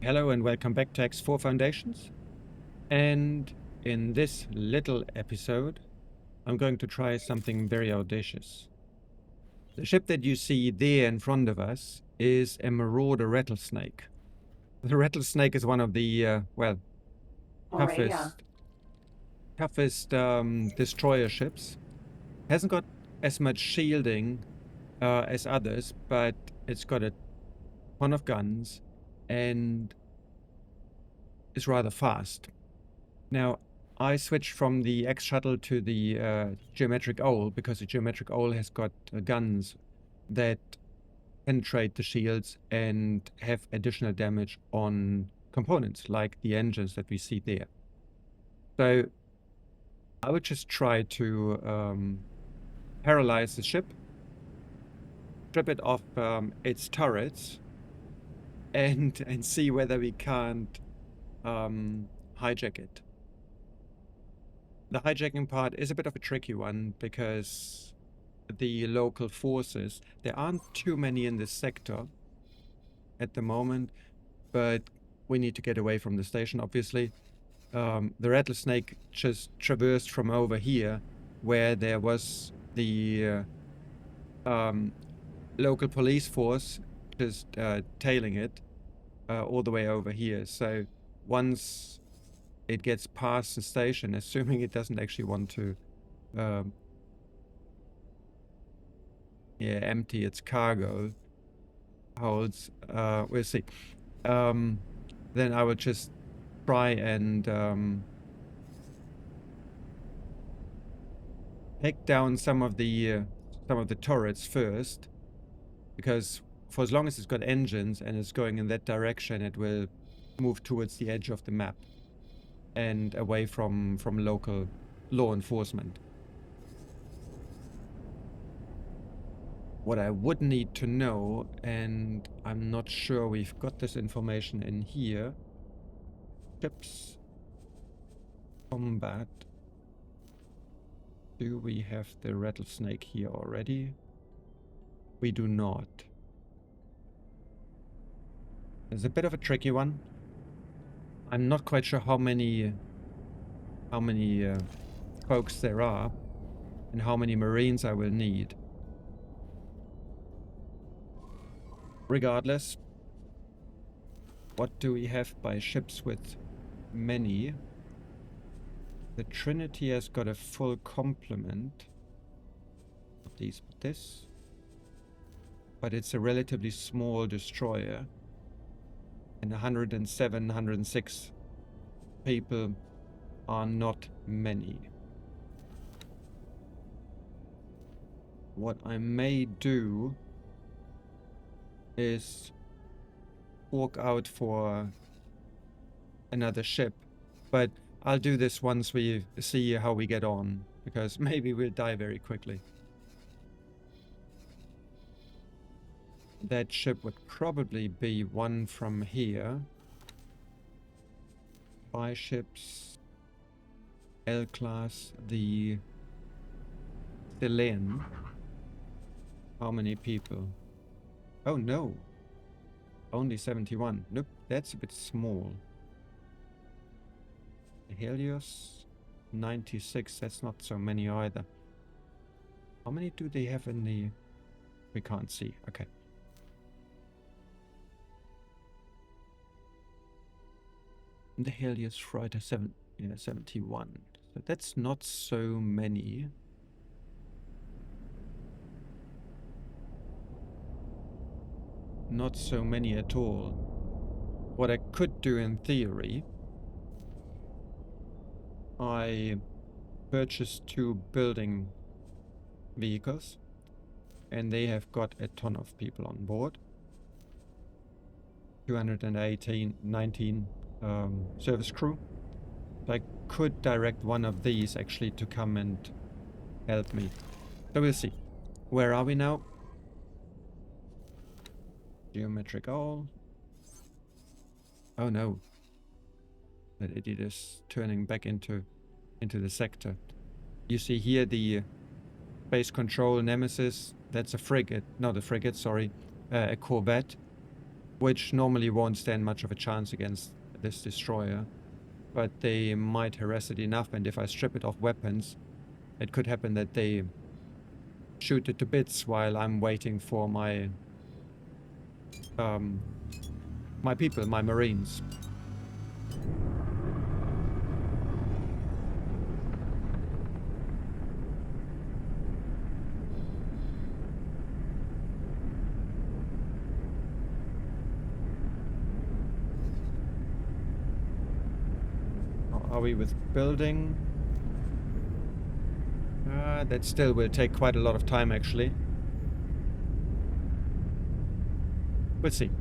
Hello and welcome back to X4 Foundations. And in this little episode, I'm going to try something very audacious. The ship that you see there in front of us is a Marauder Rattlesnake. The Rattlesnake is one of the, toughest, destroyer ships. Hasn't got as much shielding as others, but it's got a ton of guns and is rather fast. Now, I switched from the X shuttle to the geometric owl because the geometric owl has got guns that penetrate the shields and have additional damage on components like the engines that we see there. So I would just try to paralyze the ship, strip it of its turrets, and see whether we can't hijack it. The hijacking part is a bit of a tricky one because the local forces, there aren't too many in this sector at the moment, but we need to get away from the station, obviously. The Rattlesnake just traversed from over here where there was the local police force just tailing it all the way over here. So once it gets past the station, assuming it doesn't actually want to empty its cargo holds, we'll see. Then I would just try and take down some of the turrets first, because for as long as it's got engines and it's going in that direction, it will move towards the edge of the map and away from local law enforcement. What I would need to know, and I'm not sure we've got this information in here, ships combat. Do we have the Rattlesnake here already? We do not. It's a bit of a tricky one. I'm not quite sure how many folks there are and how many Marines I will need. Regardless, what do we have by ships with many? The Trinity has got a full complement of these, this, but it's a relatively small destroyer. And 107, 106 people are not many. What I may do is walk out for another ship, but I'll do this once we see how we get on, because maybe we'll die very quickly. That ship would probably be one from here. Buy ships. L-class, the Chilean. How many people? Oh no. Only 71. Nope, that's a bit small. Helios, 96. That's not so many either. How many do they have in the... We can't see. Okay. The Helios Frighter 71. So that's not so many. Not so many at all. What I could do in theory, I purchased 2 building vehicles, and they have got a ton of people on board. 19 service crew. So I could direct one of these actually to come and help me. So we'll see. Where are we now? Geometric owl. Oh no. That idiot is turning back into the sector. You see here the base control Nemesis. That's a frigate. Not a frigate, sorry. A corvette. which normally won't stand much of a chance against this destroyer. But they might harass it enough, and if I strip it of weapons, it could happen that they shoot it to bits while I'm waiting for my my people, my marines. How are we with building? That still will take quite a lot of time, actually. We'll see.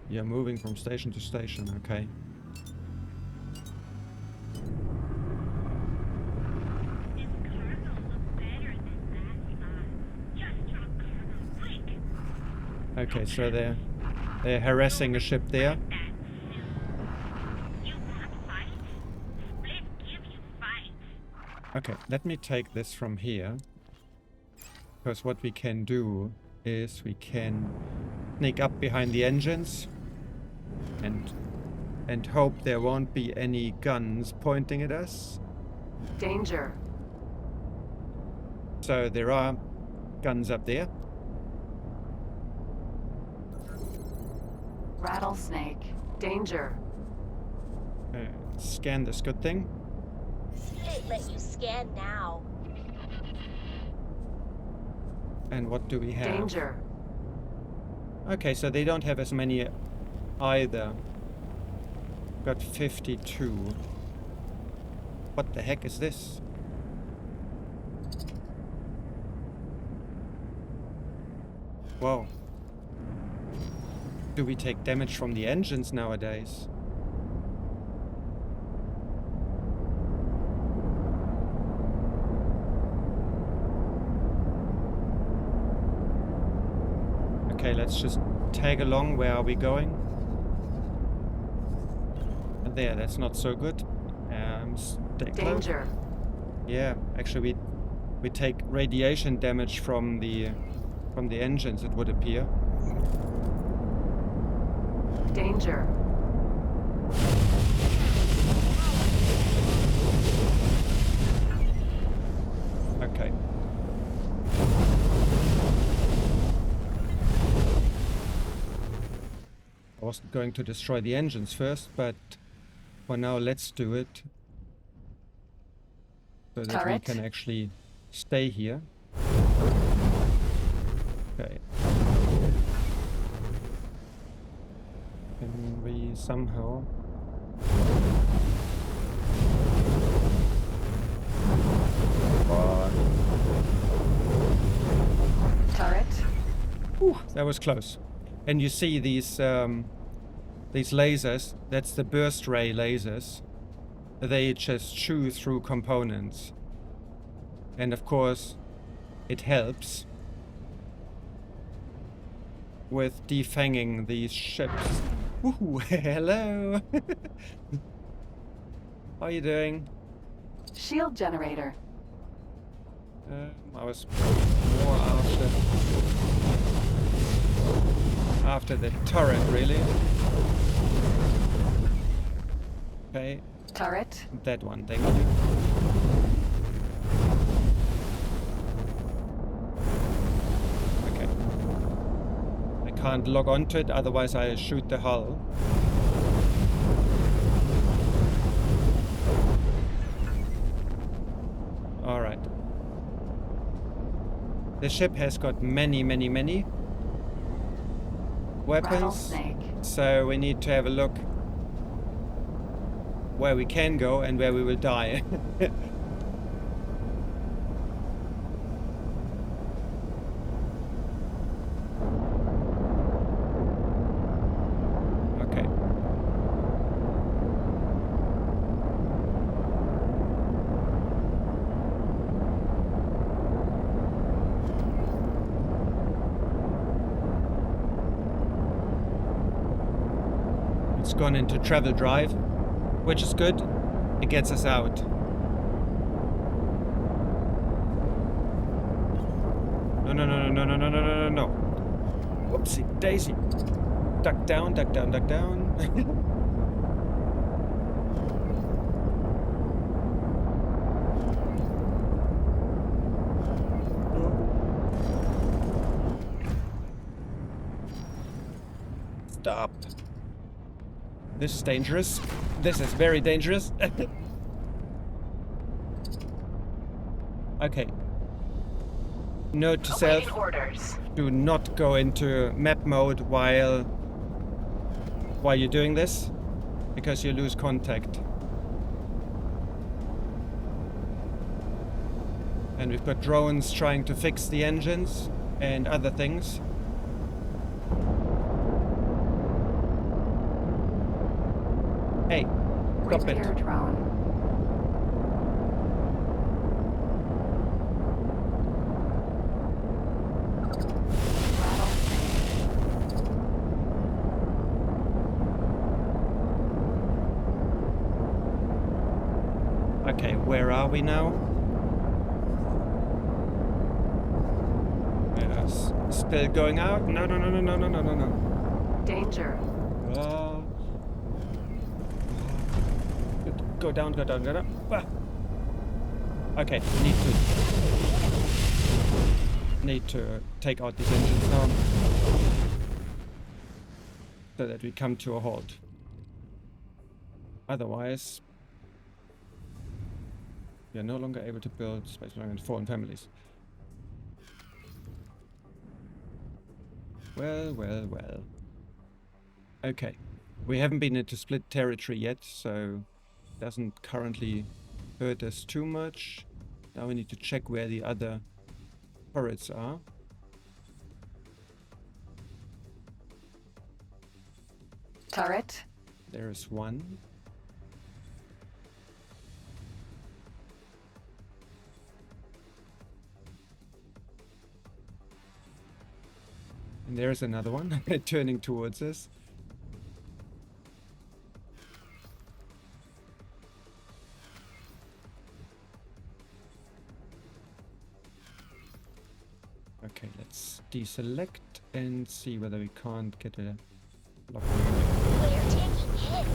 You're moving from station to station, okay. Okay, so they're harassing a ship there. Okay, let me take this from here. Because what we can do is we can sneak up behind the engines and hope there won't be any guns pointing at us. Danger. So there are guns up there. Rattlesnake. Danger. Scan this good thing. It let you scan now. And what do we have? Danger. Okay, so they don't have as many either. Got 52. What the heck is this? Whoa. Do we take damage from the engines nowadays? Okay, let's just tag along. Where are we going? There, that's not so good. Stay close. Danger. Yeah, actually we take radiation damage from the engines, it would appear. Danger. Okay. I was going to destroy the engines first, but for now let's do it. So that we Turret. can actually stay here. Okay. Can we somehow... Turret. Whew, that was close. And you see these lasers, that's the burst ray lasers. They just chew through components. And of course, it helps with defanging these ships. Woohoo! Hello! How are you doing? Shield generator. I was more after the turret, really. Okay. Turret. That one, thank you. Okay. I can't log onto it, otherwise I shoot the hull. Alright. The ship has got many weapons. Rattlesnake. So we need to have a look where we can go and where we will die. Okay. It's gone into travel drive, which is good. It gets us out. No, no, no, no, no, no, no, no, no, no. Whoopsie daisy. Duck down, duck down, duck down. Stop. This is dangerous. This is very dangerous. Okay. Note to self. Awaiting orders. Do not go into map mode while you're doing this, because you lose contact. And we've got drones trying to fix the engines and other things. Hey, stop Repair it. drone. Okay, where are we now? Yes. Still going out? No, no, no, no, no, no, no, no, no. Danger. Go down, go down, go down. Ah. Okay, need to take out these engines now, so that we come to a halt. Otherwise, we are no longer able to build space belonging to foreign families. Well, well, well. Okay. We haven't been into split territory yet, so it doesn't currently hurt us too much. Now we need to check where the other turrets are. Turret. There is one. And there's another one turning towards us. Okay, let's deselect and see whether we can't get a lock. We're taking hits.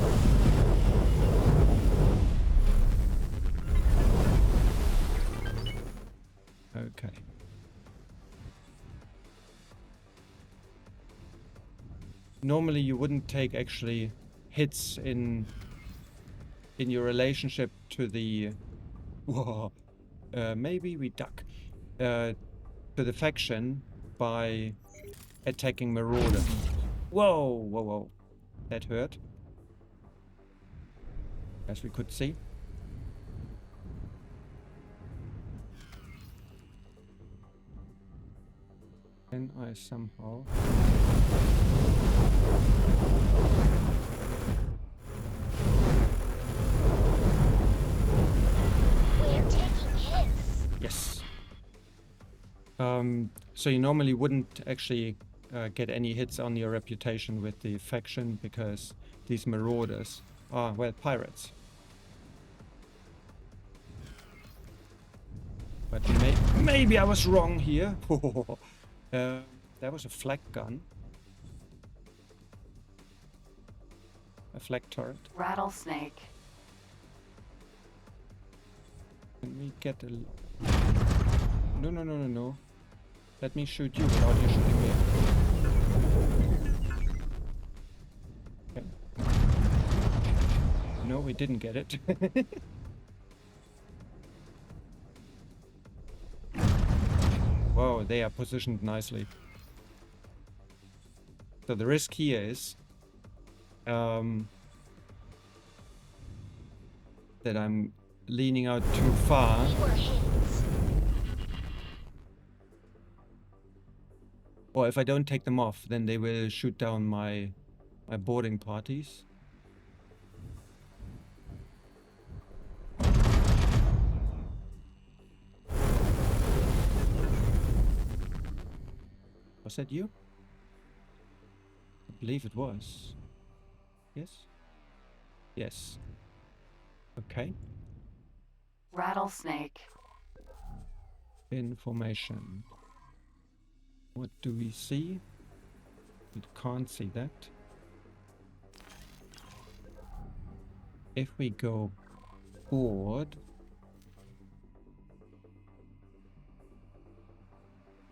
Okay. Normally you wouldn't take actually hits in your relationship to the whoa, maybe we duck to the faction by attacking Marauder. Whoa, whoa, whoa. That hurt. As we could see. Can I somehow... We're taking hits. Yes. So you normally wouldn't actually get any hits on your reputation with the faction, because these Marauders are, well, pirates. But maybe I was wrong here. That was a flak gun. A flak turret. Rattlesnake. Can we get a... No, no, no, no, no. Let me shoot you without you shooting me. Okay. No, we didn't get it. Whoa, they are positioned nicely. So the risk here is that I'm leaning out too far. We were hits. Or if I don't take them off, then they will shoot down my boarding parties. Was that you? I believe it was. Yes? Yes. Okay. Rattlesnake. Information. What do we see? We can't see that. If we go board,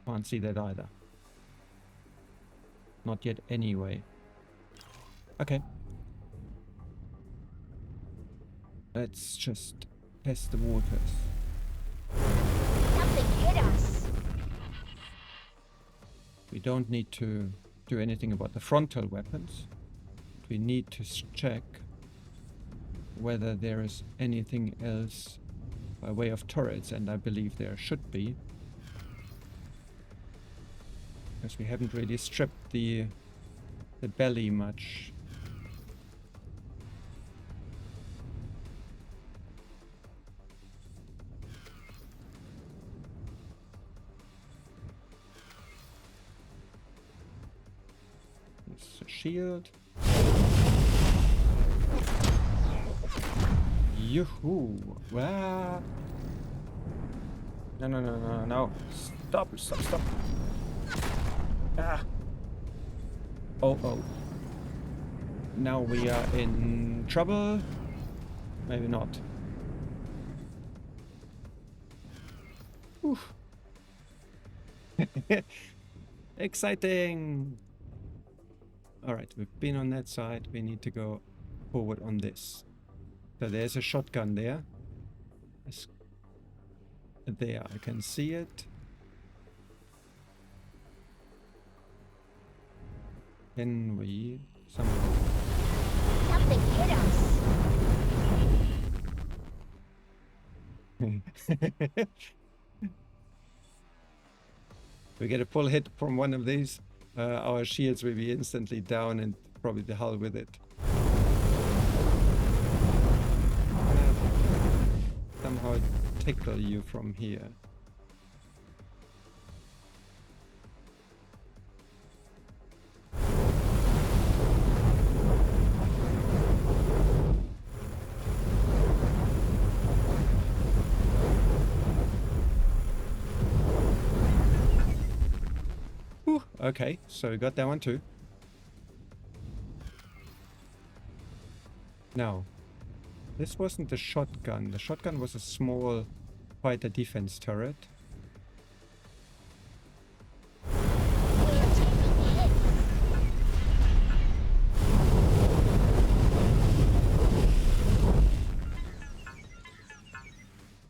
can't see that either. Not yet anyway. Okay. Let's just test the waters. Something hit us. We don't need to do anything about the frontal weapons. We need to check whether there is anything else by way of turrets, and I believe there should be. Because we haven't really stripped the belly much. There's a shield. Yoo-hoo! Wow. No. Stop. Ah. Oh. Now we are in trouble. Maybe not. Oof. Exciting! Alright, we've been on that side. We need to go forward on this. So there's a shotgun there. There, I can see it. Can we... Something hit us. We get a full hit from one of these, our shields will be instantly down and probably the hell with it. Somehow tickle you from here. Whew, okay, so we got that one too. Now, this wasn't the shotgun. The shotgun was a small fighter defense turret.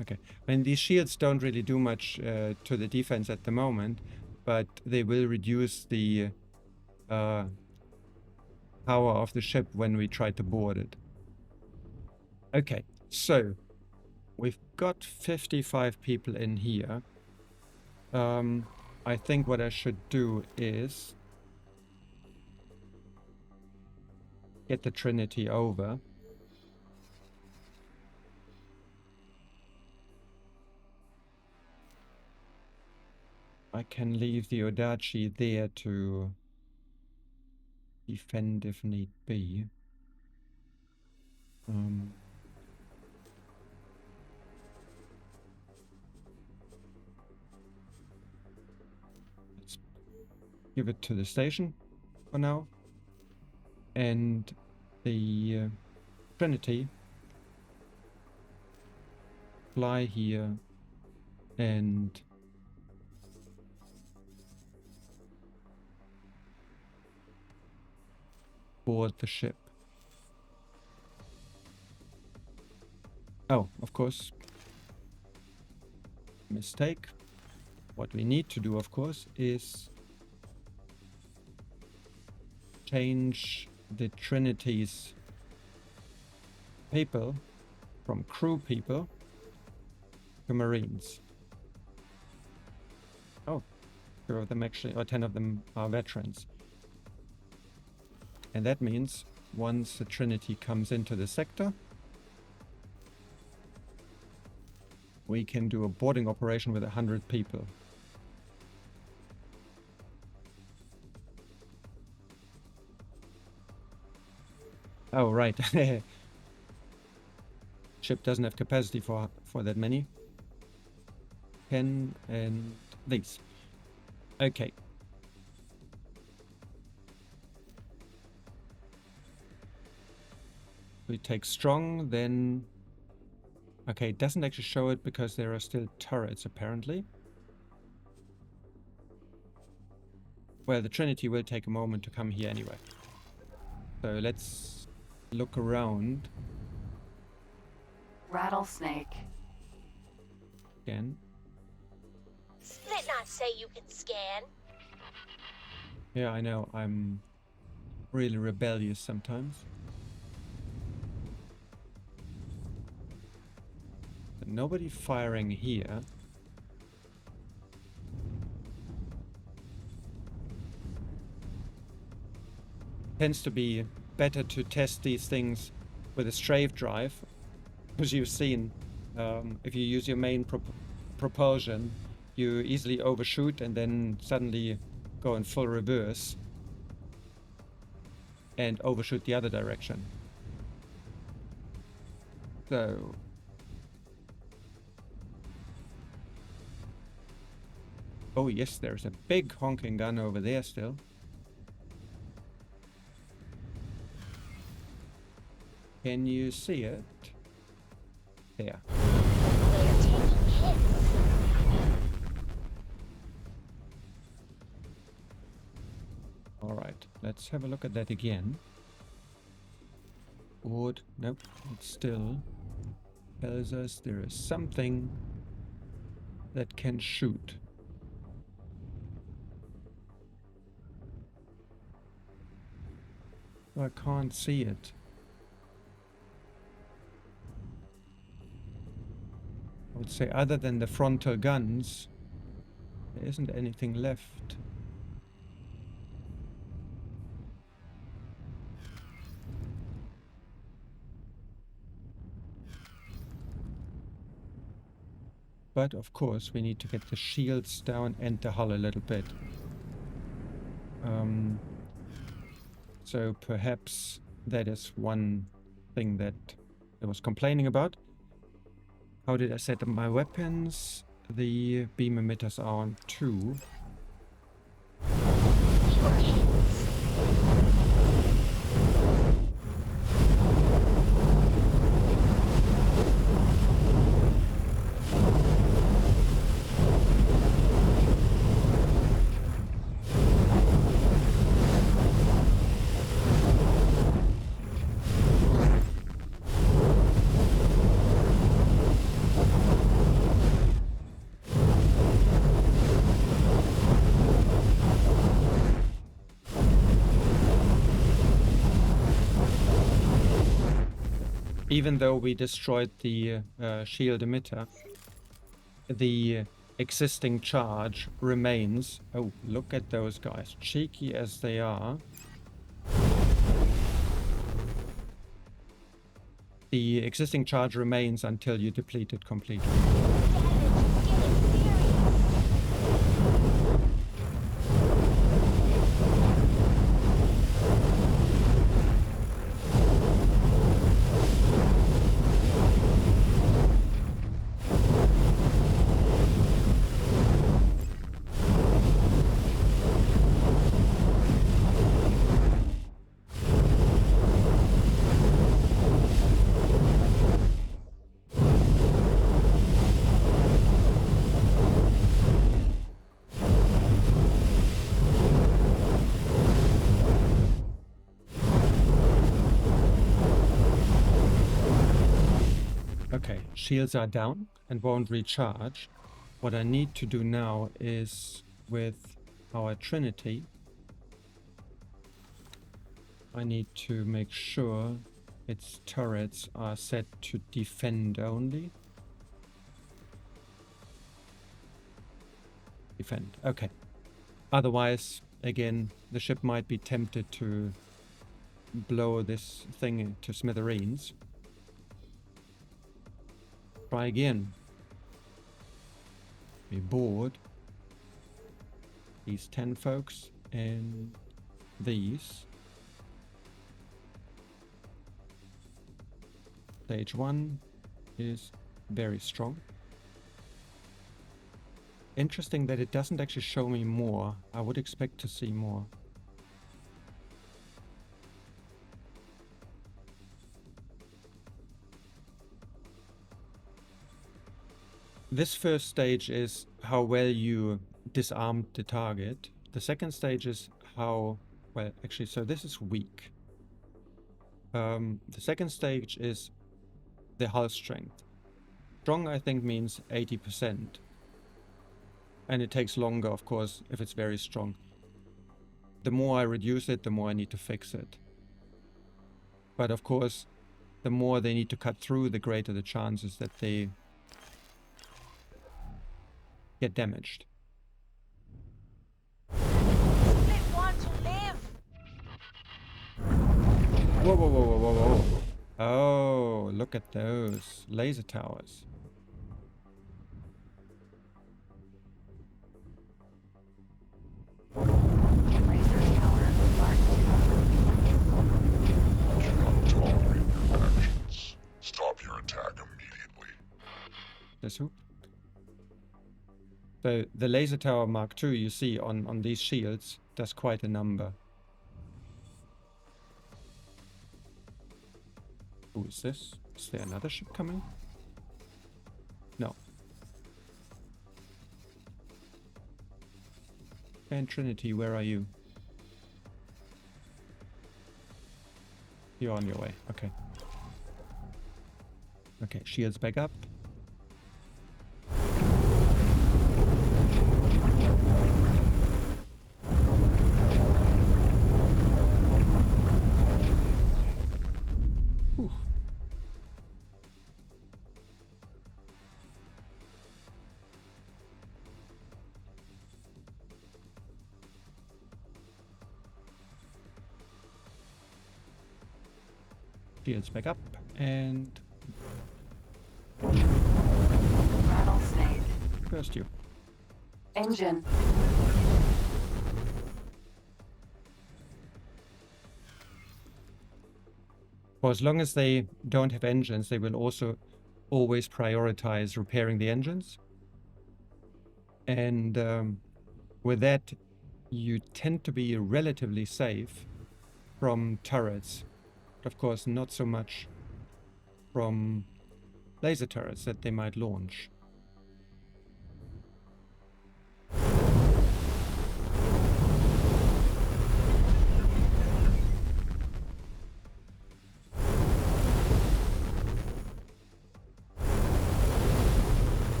Okay, and these shields don't really do much to the defense at the moment, but they will reduce the power of the ship when we try to board it. Okay, so we've got 55 people in here. I think what I should do is get the Trinity over. I can leave the Odachi there to defend if need be. Let's give it to the station for now. And the Trinity fly here and board the ship. Oh, of course. Mistake. What we need to do, of course, is change the Trinity's people from crew people to Marines. Oh, 2 of them actually, or 10 of them are veterans. And that means once the Trinity comes into the sector, we can do a boarding operation with 100 people. Oh, right. Ship doesn't have capacity for that many. 10 and these. Okay, we take strong, then... Okay, it doesn't actually show it because there are still turrets, apparently. Well, the Trinity will take a moment to come here anyway. So let's look around Rattlesnake. again. Split not say you can scan. Yeah, I know, I'm really rebellious sometimes. But nobody firing here. Tends to be better to test these things with a strafe drive, as you've seen. If you use your main propulsion, you easily overshoot and then suddenly go in full reverse and overshoot the other direction. So oh yes, there's a big honking gun over there still. Can you see it? There. They're taking hits. Alright, let's have a look at that again. Board. Nope, it still tells us there is something that can shoot. I can't see it. I would say other than the frontal guns, there isn't anything left. But of course we need to get the shields down and the hull a little bit. So perhaps that is one thing that I was complaining about. How did I set up my weapons? The beam emitters are on 2. Fewer hits. Even though we destroyed the shield emitter, the existing charge remains. Oh, look at those guys. Cheeky as they are. The existing charge remains until you deplete it completely. Okay, shields are down and won't recharge. What I need to do now is with our Trinity, I need to make sure its turrets are set to defend only. Defend, okay. Otherwise, again, the ship might be tempted to blow this thing into smithereens. Try again. We board these 10 folks and these. Stage 1 is very strong. Interesting that it doesn't actually show me more. I would expect to see more. this first stage is how well you disarmed the target. The second stage is how well, actually, so this is weak. The second stage is the hull strength. Strong, I think, means 80%. And it takes longer, of course, if it's very strong. The more I reduce it, the more I need to fix it. But of course, the more they need to cut through, the greater the chances that they get damaged. Split want to live. Whoa, whoa, whoa, whoa, whoa, whoa. Oh, look at those laser towers. Laser tower Mark Do not tolerate your actions. Stop your attack immediately. This who? So the laser tower Mark II you see on these shields does quite a number. Who is this? Is there another ship coming? No. And Trinity, where are you? You're on your way. Okay. Okay, shields back up. Whew. Shields back up and Rattlesnake. first you. Engine. For as long as they don't have engines, they will also always prioritize repairing the engines. And with that, you tend to be relatively safe from turrets. Of course, not so much from laser turrets that they might launch.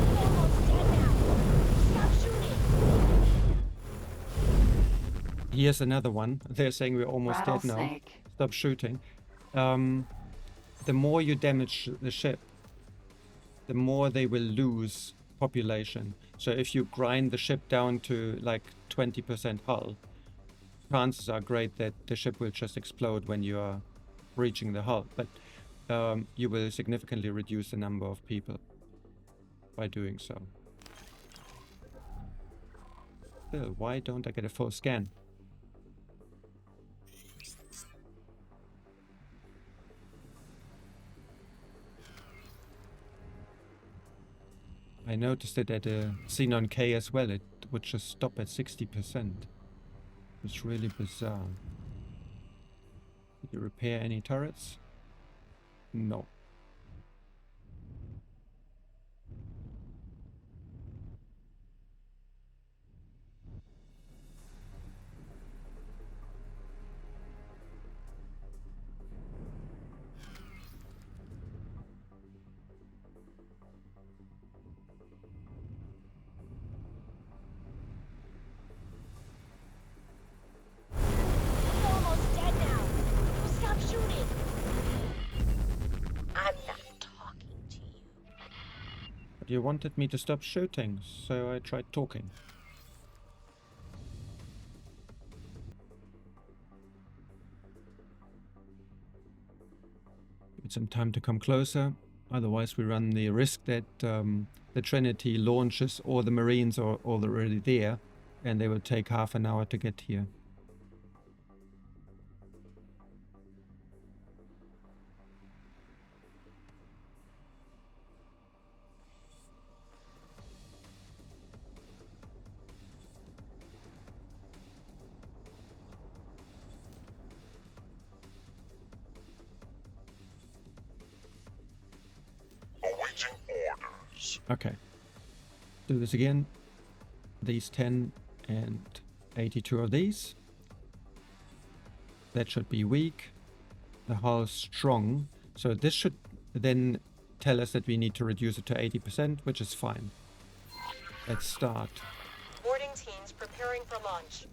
Almost dead now. Stop shooting. Here's another one. They're saying we're almost dead now. Rattlesnake. Stop shooting. The more you damage the ship, the more they will lose population. So if you grind the ship down to like 20% hull, chances are great that the ship will just explode when you are reaching the hull. But you will significantly reduce the number of people by doing so. Still, why don't I get a full scan? I noticed it at a Xenon K as well. It would just stop at 60%. It's really bizarre. Did you repair any turrets? No. He's almost dead now. Stop shooting. I'm not talking to you. But you wanted me to stop shooting, so I tried talking. Give it some time to come closer. Otherwise we run the risk that the Trinity launches all the Marines are already there and they will take half an hour to get here. Awaiting orders. Okay. Do this again. These 10 and 82 of these. That should be weak. The hull strong. So this should then tell us that we need to reduce it to 80%, which is fine. Let's start. Boarding teams preparing for launch.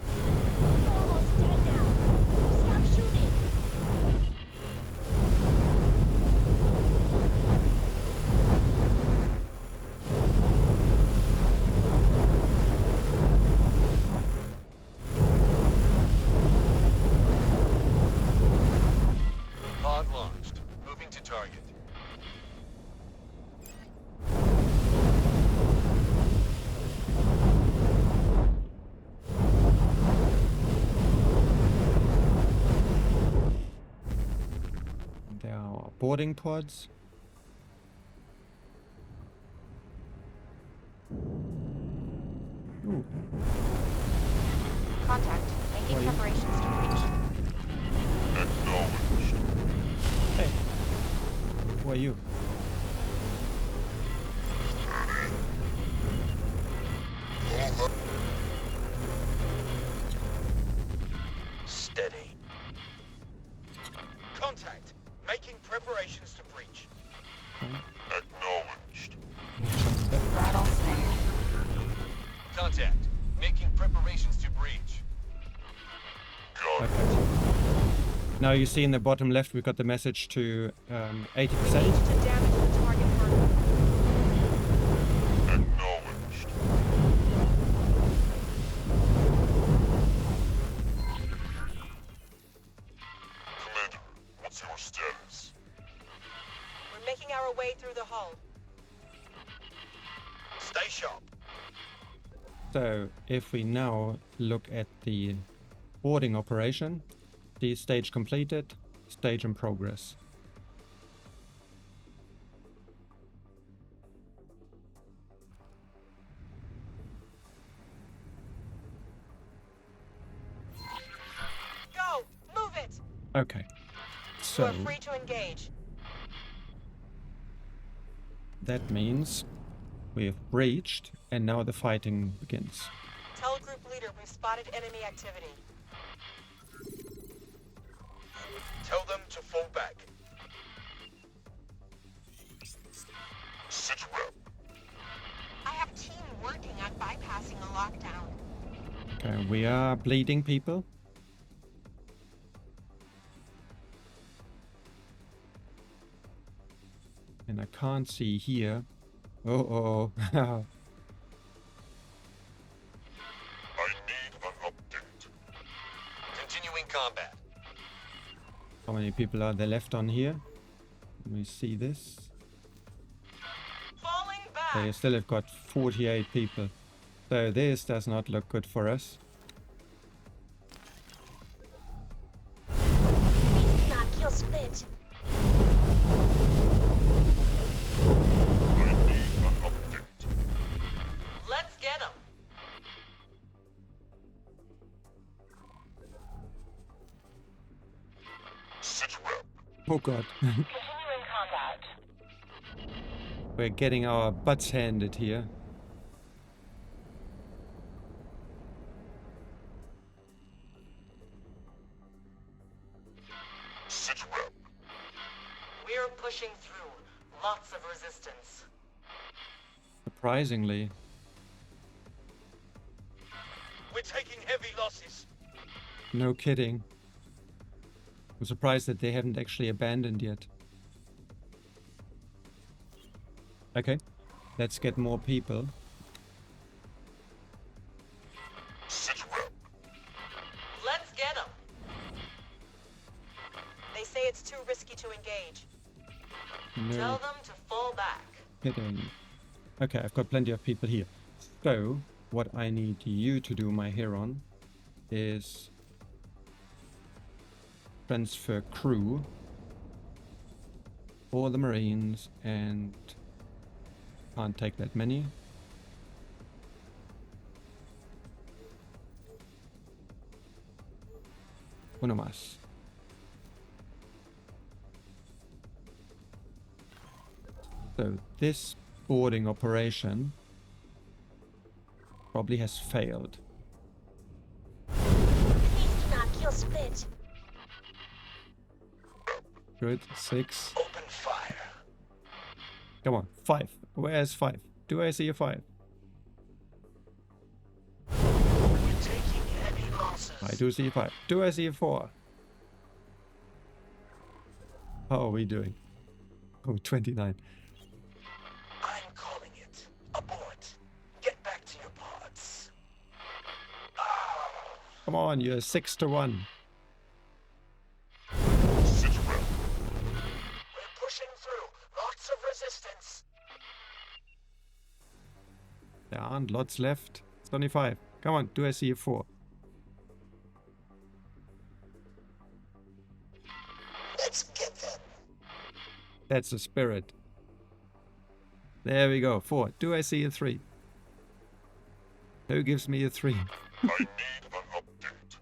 We're almost dead now. Stop shooting. Pod launched. Moving to target. There are boarding pods. Ooh, Contact. Making What are you- preparations to breach. Acknowledged. hey. Who are you? Steady. Contact. Making preparations to breach. Acknowledged. Rattlesnake. Contact. Making preparations to breach. Got it. Okay. Now you see in the bottom left we got the message to 80%. Engage to damage the target cargo. Acknowledged. Commander, what's your status? We're making our way through the hull. Stay sharp. So if we now look at the boarding operation, the stage completed, stage in progress. Go! Move it! Okay. You So are free to engage. that means we have breached and now the fighting begins. Tell group leader we've spotted enemy activity. Tell them to fall back. Sit rep. I have team working on bypassing a lockdown. Okay, we are bleeding people. And I can't see here. Oh. I need an update. Continuing combat. How many people are there left on here? Let me see this. Falling They back! still have got 48 people. So this does not look good for us. Not kill split. I need an update. Let's get them! Sit rep. Oh god. Continuing combat. We're getting our butts handed here. Sit rep. We're pushing through. Lots of resistance. Surprisingly. We're taking heavy losses. No kidding. I'm surprised that they haven't actually abandoned yet. Okay, let's get more people. Sit rep. Let's get them! They say it's too risky to engage. No Tell them to fall back. kidding. Okay, I've got plenty of people here. So, what I need you to do, my Heron, is transfer crew, all the Marines, and can't take that many. Uno más. So this boarding operation probably has failed. Please do not kill Split. Good. 6. Open fire. Come on. 5. Where's 5? Do I see a 5? We're taking heavy losses. I do see a 5. Do I see a 4? How are we doing? Oh, 29. I'm calling it. Abort. Get back to your pods. Come on, you're 6 to 1. Sit around. We're pushing through. Lots of resistance. There aren't lots left. It's only 5. Come on, do I see a 4? Let's get them. That's the spirit. There we go. 4. Do I see a 3? Who gives me a 3? I need an update.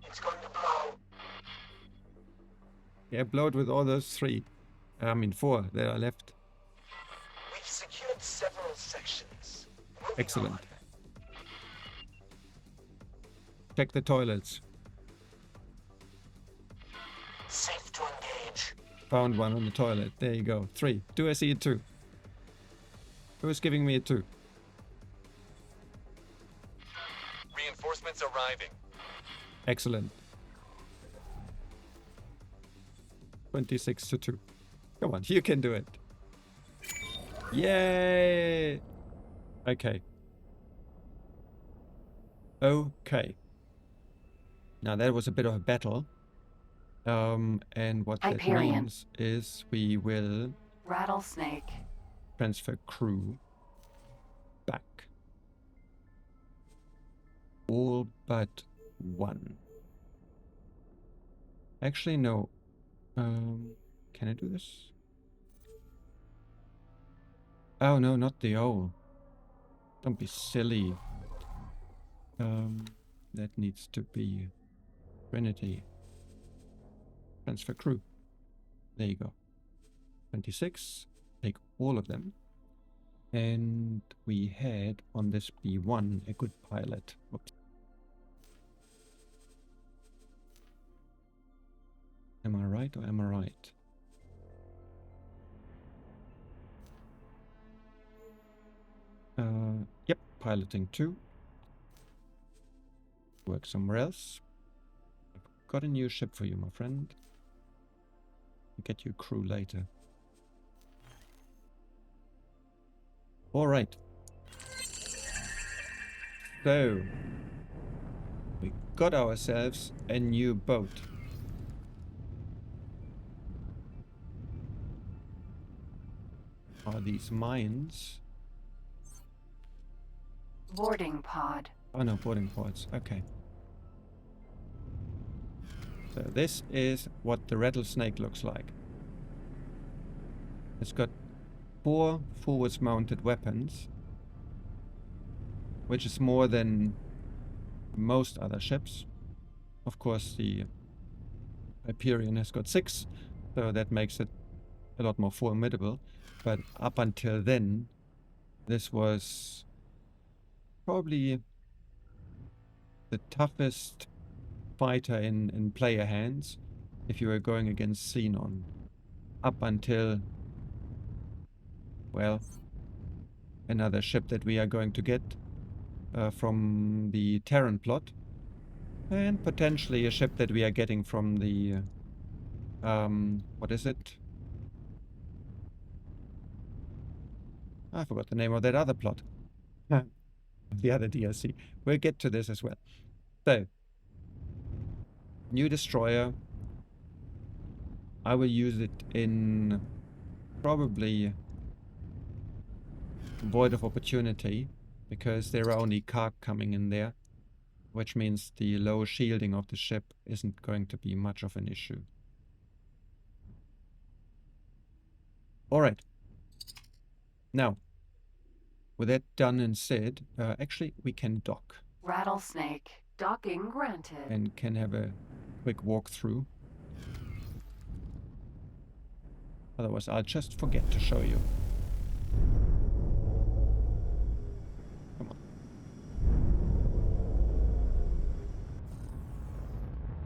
It's going to blow. Yeah, blow it with all those 3. I mean 4 that are left. We've secured several sections. Moving Excellent. on. Check the toilets. Safe to engage. Found one on the toilet. There you go. 3. Do I see a 2? Who's giving me a 2? Reinforcements arriving. Excellent. 26 to 2. Come on, you can do it. Yay! Okay. Okay. Now that was a bit of a battle. And what that Hyperion. means is we will Rattlesnake. transfer crew back. All but 1. Actually, no. Can I do this? Oh no, not the owl. Don't be silly. That needs to be Trinity. Transfer crew. There you go. 26. Take all of them. And we had on this B1 a good pilot. Whoops. Am I right or am I right? Yep, piloting 2. Work somewhere else. I've got a new ship for you, my friend. I'll get you crew later. Alright. So, we got ourselves a new boat. Are these mines? Boarding pod. Oh no, boarding pods. Okay. So this is what the Rattlesnake looks like. It's got 4 forwards mounted weapons, which is more than most other ships. Of course, the Hyperion has got 6, so that makes it a lot more formidable. But up until then, this was probably the toughest fighter in player hands if you were going against Xenon. Up until, well, another ship that we are going to get from the Terran plot, and potentially a ship that we are getting from the what is it? I forgot the name of that other plot. The other DLC. We'll get to this as well. So, new destroyer. I will use it in probably Void of Opportunity, because there are only cargo coming in there, which means the low shielding of the ship isn't going to be much of an issue. Alright. Now, with that done and said, actually we can dock Rattlesnake. Docking granted. and can have a quick walkthrough. Otherwise I'll just forget to show you. Come on.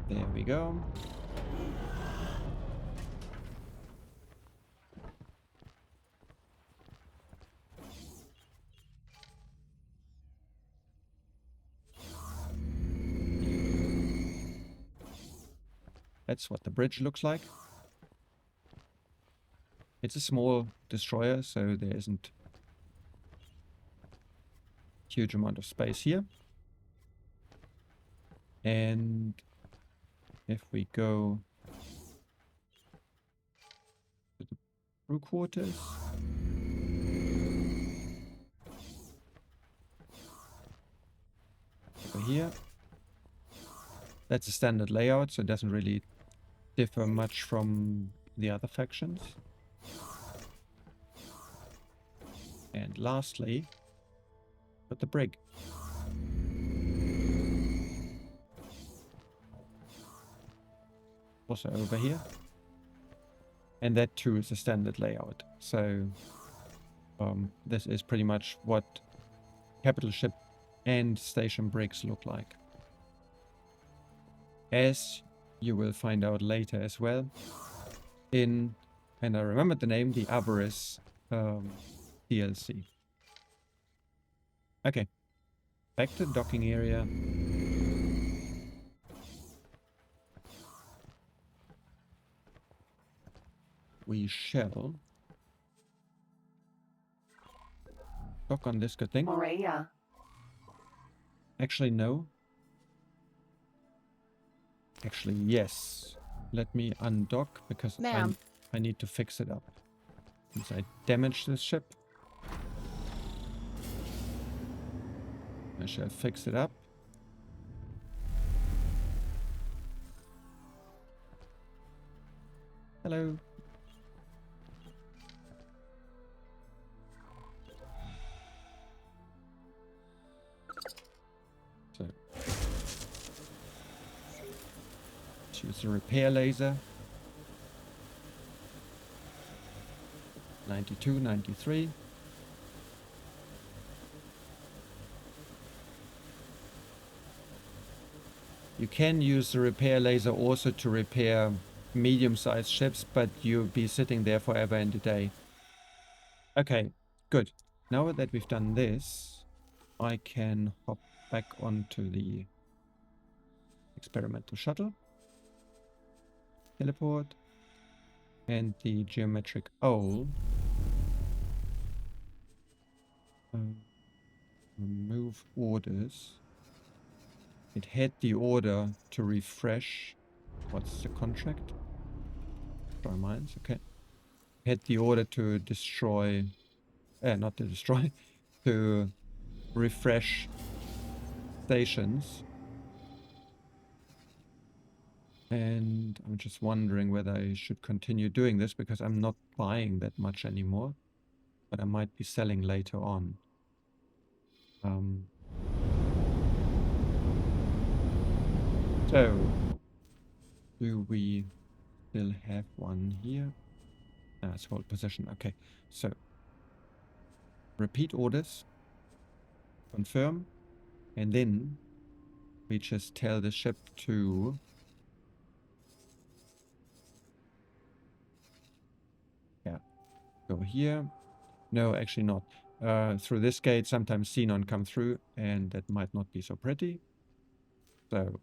There we go. That's what the bridge looks like. It's a small destroyer, so there isn't a huge amount of space here. And if we go to the crew quarters, over here, that's a standard layout, so it doesn't really differ much from the other factions. And lastly, got the brig. Also over here. And that too is a standard layout. So this is pretty much what capital ship and station brigs look like. As you will find out later as well in, and I remembered the name, the Avarice DLC. Okay, back to the docking area. We shall dock on this good thing. Morea. Actually, no. Actually, yes. Let me undock because I need to fix it up. Since I damaged this ship, I shall fix it up. Hello. So, choose the repair laser. 92, 93. You can use the repair laser also to repair medium-sized ships, but you'll be sitting there forever and a day. Okay, good. Now that we've done this, I can hop back onto the experimental shuttle, teleport, and the geometric owl. Remove orders. It had the order to refresh. What's the contract? Destroy mines, okay. It had the order to destroy, not to destroy, to refresh stations. And I'm just wondering whether I should continue doing this because I'm not buying that much anymore. But I might be selling later on. So, do we still have one here? It's hold position. Okay, so repeat orders, confirm, and then we just tell the ship to go here. No, actually not. Through this gate, sometimes xenon come through, and that might not be so pretty. So,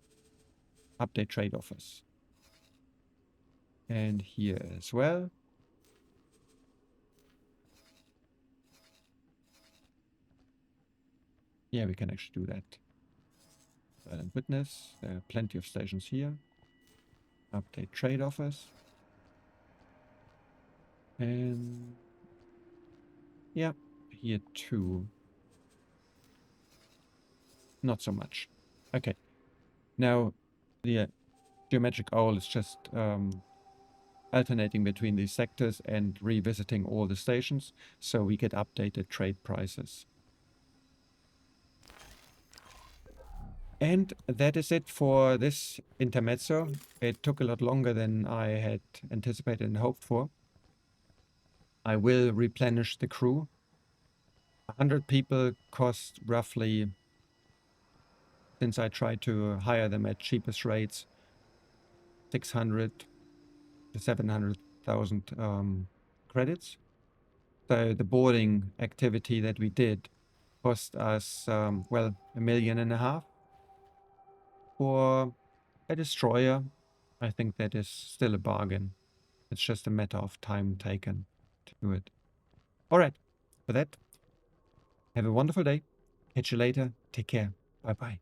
update trade offers. And here as well. Yeah, we can actually do that. Silent witness. There are plenty of stations here. Update trade offers. And yeah, here too. not so much. Okay. Now, the geometric owl is just alternating between these sectors and revisiting all the stations, so we get updated trade prices. And that is it for this intermezzo. It took a lot longer than I had anticipated and hoped for. I will replenish the crew. 100 people cost roughly, since I tried to hire them at cheapest rates, 600 to 700,000 credits. So the boarding activity that we did cost us, well, $1.5 million. For a destroyer, I think that is still a bargain. It's just a matter of time taken to do it. All right, for that, have a wonderful day. Catch you later. Take care. Bye-bye.